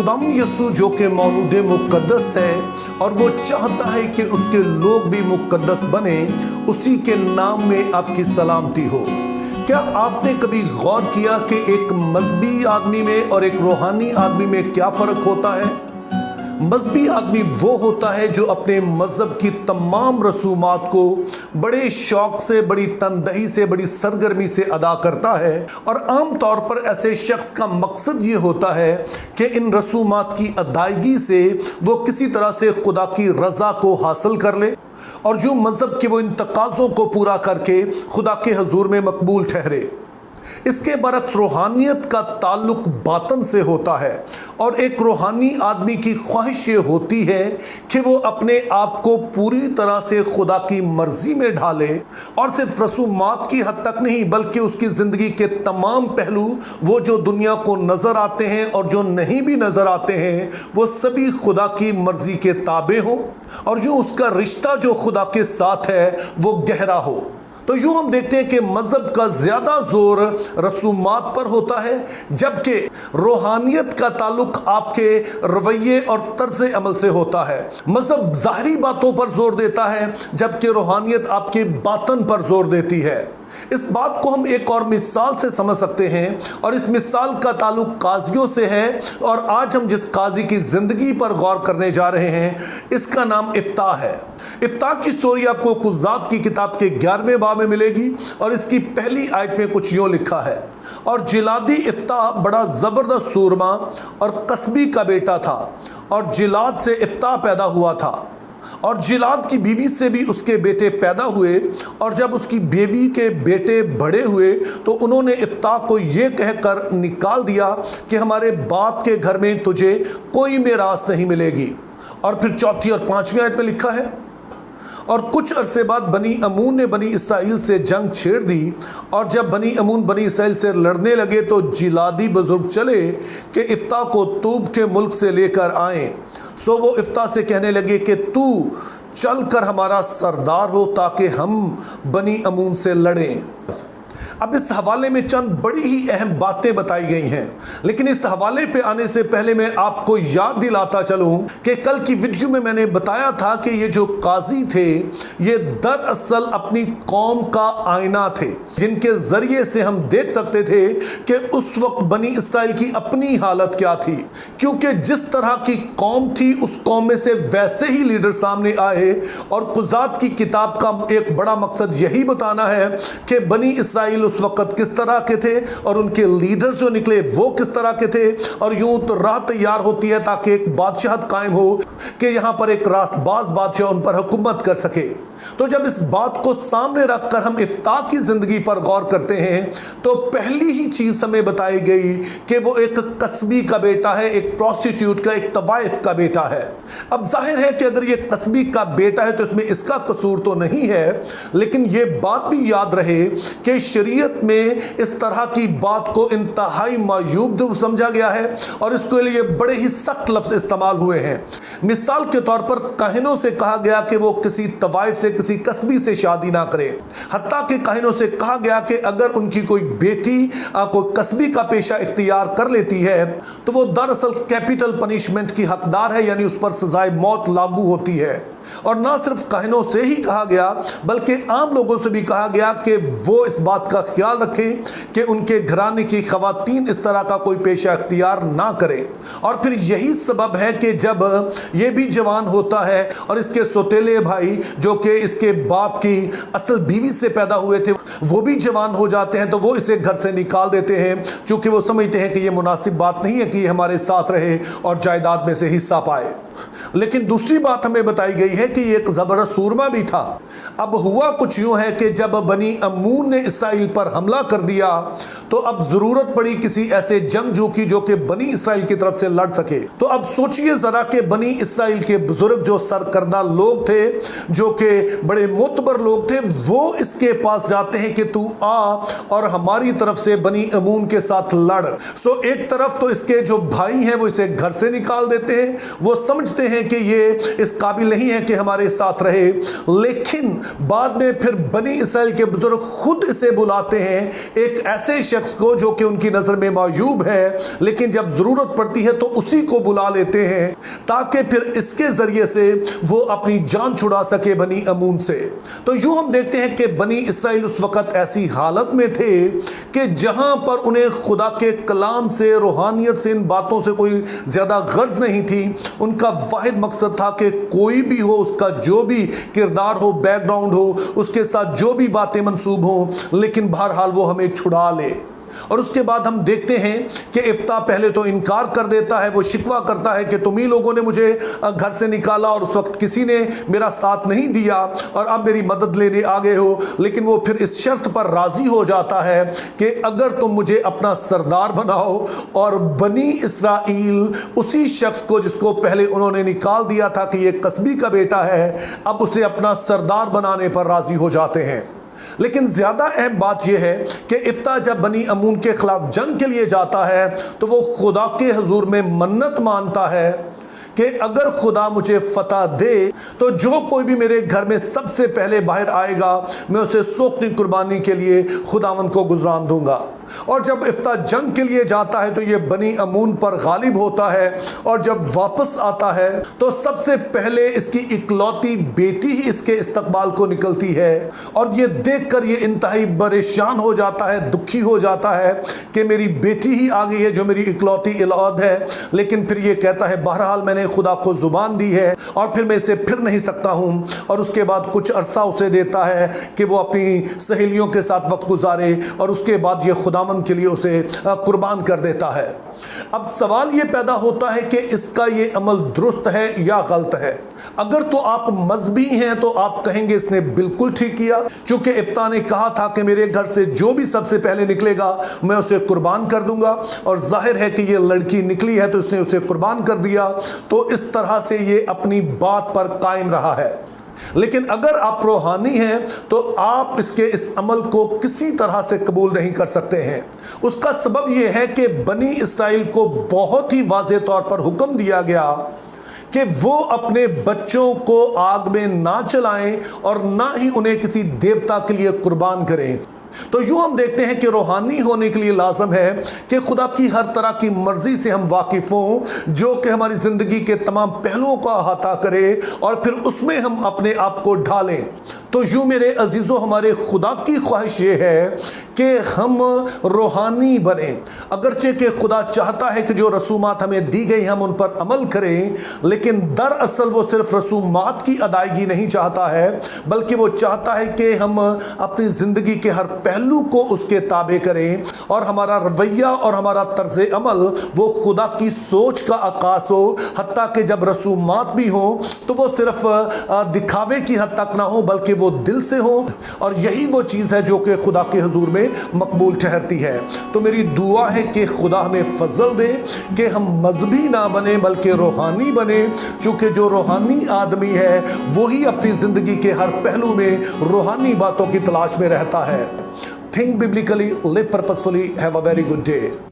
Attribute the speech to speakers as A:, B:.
A: खुदाम यसू जो कि मौलूद मुक़द्दस है और वो चाहता है कि उसके लोग भी मुक़द्दस बने, उसी के नाम में आपकी सलामती हो। क्या आपने कभी गौर किया कि एक मजहबी आदमी में और एक रूहानी आदमी में क्या फ़र्क होता है? मजहबी आदमी वो होता है जो अपने मज़हब की तमाम रसूमात को बड़े शौक़ से, बड़ी तनदही से, बड़ी सरगर्मी से अदा करता है, और आम तौर पर ऐसे शख्स का मकसद ये होता है कि इन रसूमात की अदायगी से वो किसी तरह से खुदा की रज़ा को हासिल कर ले और जो मज़हब के वो इन तकाज़ों को पूरा करके खुदा के हजूर में मकबूल ठहरे। इसके बरक्स रूहानियत का ताल्लुक बातन से होता है, और एक रूहानी आदमी की ख्वाहिश ये होती है कि वो अपने आप को पूरी तरह से खुदा की मर्जी में ढाले, और सिर्फ रसूमात की हद तक नहीं बल्कि उसकी ज़िंदगी के तमाम पहलू, वो जो दुनिया को नज़र आते हैं और जो नहीं भी नज़र आते हैं, वो सभी खुदा की मर्जी के ताबे हों, और जो उसका रिश्ता जो खुदा के साथ है वो गहरा हो। तो यूँ हम देखते हैं कि मज़हब का ज़्यादा ज़ोर रसूमात पर होता है, जबकि रूहानियत का ताल्लुक आपके रवैये और तर्ज़ अमल से होता है। मज़हब ज़ाहरी बातों पर ज़ोर देता है, जबकि रूहानियत आपके बातन पर ज़ोर देती है। इस बात को हम एक और मिसाल से समझ सकते हैं, और इस मिसाल का ताल्लुक काजियों से है, और आज हम जिस काजी की ज़िंदगी पर गौर करने जा रहे हैं इसका नाम इफ्ता है। इफ्ता की स्टोरी आपको कुज़ात की किताब के 11वें बाब में मिलेगी, और इसकी पहली आयत में कुछ यूँ लिखा है, और जिलादी इफ्ता बड़ा ज़बरदस्त सूरमा और कस्बी का बेटा था, और जिलाद से इफ्ता पैदा हुआ था, और जिलाद की बीवी से भी उसके बेटे पैदा हुए, और जब उसकी बीवी के बेटे बड़े हुए तो उन्होंने इफ्ता को ये कहकर निकाल दिया कि हमारे बाप के घर में तुझे कोई मिरास नहीं मिलेगी। और फिर चौथी और पांचवी आयत में लिखा है, और कुछ अरसे बाद बनी अमून ने बनी इसराइल से जंग छेड़ दी, और जब बनी अमून बनी इसराइल से लड़ने लगे तो जिलादी बुजुर्ग चले कि इफ्ता को तूब के मुल्क से लेकर आएं। सो वो इफ्ता से कहने लगे कि तू चल कर हमारा सरदार हो ताकि हम बनी अमून से लड़ें। अब इस हवाले में चंद बड़ी ही अहम बातें बताई गई हैं, लेकिन इस हवाले पे आने से पहले मैं आपको याद दिलाता चलूं कि कल की वीडियो में मैंने बताया था कि ये जो काजी थे ये दरअसल अपनी कौम का आईना थे, जिनके ज़रिए से हम देख सकते थे कि उस वक्त बनी इसराइल की अपनी हालत क्या थी, क्योंकि जिस तरह की कौम थी उस कौम में से वैसे ही लीडर सामने आए। और कुज़ात की किताब का एक बड़ा मकसद यही बताना है कि बनी इसराइल उस वक्त किस तरह के थे और उनके लीडर जो निकले वो किस तरह के थे, और यूं तो राह तैयार होती है ताकि एक बादशाहत कायम हो कि यहाँ पर एक रास्तबाज बादशाह उन पर हुकूमत कर सके। तो जब इस बात को सामने रखकर हम इफ्ता की ज़िंदगी पर गौर करते हैं तो पहली ही चीज़ हमें बताई गई कि वो एक कस्बी का बेटा है, एक प्रोस्टिट्यूट का, एक तवाइफ का बेटा है। अब जाहिर है कि अगर ये कस्बी का बेटा है तो इसमें इसका कसूर तो नहीं है, लेकिन ये बात भी याद रहे कि शरीयत में इस तरह की बात को इंतहाई मायूब समझा गया है, और इसके लिए बड़े ही सख्त लफ्ज़ इस्तेमाल हुए हैं। मिसाल के तौर पर काहिनों से कहा गया कि वो किसी तवाइफ से, किसी कस्बी से शादी ना करे। हत्ता के काहिनों से कहा गया कि अगर उनकी कोई बेटी कोई कस्बी का पेशा इख्तियार कर लेती है तो वो दरअसल कैपिटल पनिशमेंट की हकदार है, यानी उस पर सजाए मौत लागू होती है। और ना सिर्फ काहिनों से ही कहा गया बल्कि आम लोगों से भी कहा गया कि वो इस बात का ख्याल रखें कि उनके घराने की खवातीन इस तरह का कोई पेशा इख्तियार ना करें। और फिर यही सबब है कि जब ये भी जवान होता है और इसके सौतेले भाई जो कि इसके बाप की असल बीवी से पैदा हुए थे वो भी जवान हो जाते हैं, तो वो इसे घर से निकाल देते हैं, चूँकि वो समझते हैं कि ये मुनासिब बात नहीं है कि ये हमारे साथ रहे और जायदाद में से हिस्सा पाए। लेकिन दूसरी बात हमें बताई गई है कि ये एक ज़बरदस्त सूरमा भी था। अब हुआ कुछ यूँ है कि जब बनी अमून ने इसराइल पर हमला कर दिया तो अब ज़रूरत पड़ी किसी ऐसे जंगजू की जो कि बनी इसराइल की तरफ से लड़ सके। तो अब सोचिए ज़रा कि बनी इसराइल के बुजुर्ग जो सरकर्दा लोग थे, जो कि बड़े मोतबर लोग थे, वो इसके पास जाते हैं कि तू आ और हमारी तरफ से बनी अमून के साथ लड़। सो एक तरफ तो इसके जो भाई हैं वो इसे घर से निकाल देते हैं, वो समझ समझते हैं कि ये इस काबिल नहीं है कि हमारे साथ रहे, लेकिन बाद में फिर बनी इसराइल के बुजुर्ग खुद इसे बुलाते हैं, एक ऐसे शख्स को जो कि उनकी नज़र में मायूब है, लेकिन जब ज़रूरत पड़ती है तो उसी को बुला लेते हैं ताकि फिर इसके ज़रिए से वो अपनी जान छुड़ा सके बनी अमून से। तो यूँ हम देखते हैं कि बनी इसराइल उस वक़्त ऐसी हालत में थे कि जहाँ पर उन्हें खुदा के कलाम से, रूहानियत से, इन बातों से कोई ज़्यादा गर्ज नहीं थी। उनका वाहिद मकसद था कि कोई भी हो, उसका जो भी किरदार हो, बैकग्राउंड हो, उसके साथ जो भी बातें मंसूब हों, लेकिन बहरहाल वो हमें छुड़ा ले। और उसके बाद हम देखते हैं कि इफ्ता पहले तो इनकार कर देता है, वो शिकवा करता है कि तुम ही लोगों ने मुझे घर से निकाला और उस वक्त किसी ने मेरा साथ नहीं दिया और अब मेरी मदद लेने आ गए हो। लेकिन वो फिर इस शर्त पर राज़ी हो जाता है कि अगर तुम मुझे अपना सरदार बनाओ, और बनी इसराइल उसी शख्स को जिसको पहले उन्होंने निकाल दिया था कि ये कस्बी का बेटा है, अब उसे अपना सरदार बनाने पर राज़ी हो जाते हैं। लेकिन ज़्यादा अहम बात यह है कि इफ्ता जब बनी अमून के ख़िलाफ़ जंग के लिए जाता है तो वो खुदा के हुजूर में मन्नत मानता है कि अगर खुदा मुझे फतह दे तो जो कोई भी मेरे घर में सबसे पहले बाहर आएगा मैं उसे सोखती कुर्बानी के लिए खुदावंद को गुज़रान दूंगा। और जब इफ्ता जंग के लिए जाता है तो ये बनी अमून पर गालिब होता है, और जब वापस आता है तो सबसे पहले इसकी इकलौती बेटी ही इसके इस्तकबाल को निकलती है। और ये देखकर ये इंतहाई परेशान हो जाता है, दुखी हो जाता है कि मेरी बेटी ही आ गई है जो मेरी इकलौती औलाद है। लेकिन फिर ये कहता है बहरहाल मैंने खुदा को जुबान दी है और फिर मैं इसे फिर नहीं सकता हूँ। और उसके बाद कुछ अरसा उसे देता है कि वो अपनी सहेलियों के साथ वक्त गुजारे, और उसके बाद ये खुदावंद के लिए उसे कुर्बान कर देता है। अब सवाल ये पैदा होता है कि इसका ये अमल दुरुस्त है या गलत है। अगर तो आप मजहबी हैं तो आप कहेंगे इसने बिल्कुल ठीक किया, क्योंकि इफ्ता ने कहा था कि मेरे घर से जो भी सबसे पहले निकलेगा मैं उसे कुर्बान कर दूंगा, और जाहिर है कि ये लड़की निकली है तो इसने उसे कुर्बान कर दिया। तो इस तरह से ये अपनी बात पर कायम रहा है। लेकिन अगर आप रूहानी हैं तो आप इसके इस अमल को किसी तरह से कबूल नहीं कर सकते हैं। उसका सबब यह है कि बनी इसराइल को बहुत ही वाज़ेह तौर पर हुक्म दिया गया कि वो अपने बच्चों को आग में ना चलाएं और ना ही उन्हें किसी देवता के लिए कुर्बान करें। तो यूँ हम देखते हैं कि रूहानी होने के लिए लाजम है कि खुदा की हर तरह की मर्जी से हम वाकिफ़ हों, जो कि हमारी ज़िंदगी के तमाम पहलुओं का अहाता करे, और फिर उसमें हम अपने आप को ढालें। तो यूँ मेरे अजीज़ों, हमारे खुदा की ख्वाहिश ये है कि हम रूहानी बने। अगरचे कि खुदा चाहता है कि जो रसूमात हमें दी गई हम उन पर अमल करें, लेकिन दरअसल वो सिर्फ रसूमात की अदायगी नहीं चाहता है, बल्कि वो चाहता है कि हम अपनी ज़िंदगी के हर पहलू को उसके ताबे करें, और हमारा रवैया और हमारा तर्ज अमल वो खुदा की सोच का अक्कास हो। हत्ता कि जब रसूमात भी हों तो वो सिर्फ दिखावे की हद तक ना हो, बल्कि वो दिल से हो। और यही वो चीज़ है जो कि खुदा के हुजूर में मकबूल ठहरती है। तो मेरी दुआ है कि खुदा हमें फजल दे कि हम मजहबी ना बने बल्कि रूहानी बने, चूँकि जो रूहानी आदमी है वही अपनी ज़िंदगी के हर पहलू में रूहानी बातों की तलाश में रहता है। Think biblically, live purposefully, have a very good day.